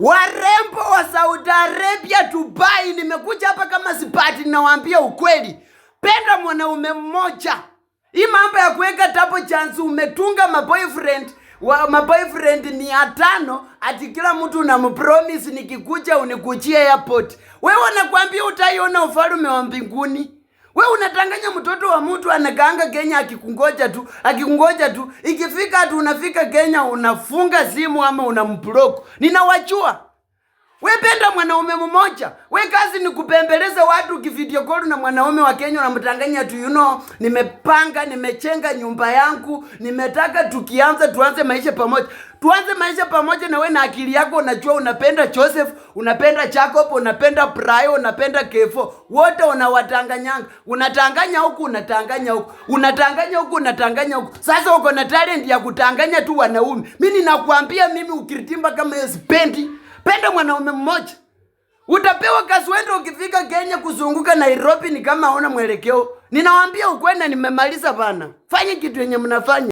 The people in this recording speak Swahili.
Warembo wa Saudi Arabia, Dubai, nimekuja hapa kama sipati, ninawaambia ukweli. Penda mwanaume mmoja. Hii mambo ya kuweka tapo chance, umetunga maboyfriend 500 ati kila mtu unampromise nikikuja unikujie airport. Wewe unakwambia utaiona ufalme wa mbinguni. Wewe unatanganya mtoto wa mtu anakaanga Kenya akikungoja tu. Ikifika atu unafika Kenya unafunga simu ama unamblock. Ninawajua. Wewe penda mwanaume mmoja. Wewe kazi ni kupembeleza watu kivideo call na mwanaume wa Kenya unamtanganya tu, nimepanga, nimechenga nyumba yangu, nimetaka tuanze maisha pamoja. Tuanze maisha pamoja na wewe na akili yako unajua unapenda Joseph, unapenda Jacob, unapenda Brian, unapenda Kefo. Wote unawatanganyanga. Unatanganya huku, unatanganya huku. Unatanganya huku, unatanganya huku. Sasa uko na talent ya kutanganya tu wanaume. Mimi ninakuambia ukiritimba kama hiyo sipendi. Penda mwanaume mmoja. Utapewa kazi wende ukifika Kenya kuzunguka Nairobi ni kama hauna mwelekeo. Ninawaambia ukweli na nimemaliza bana. Fanya kitu yenye mnafanya.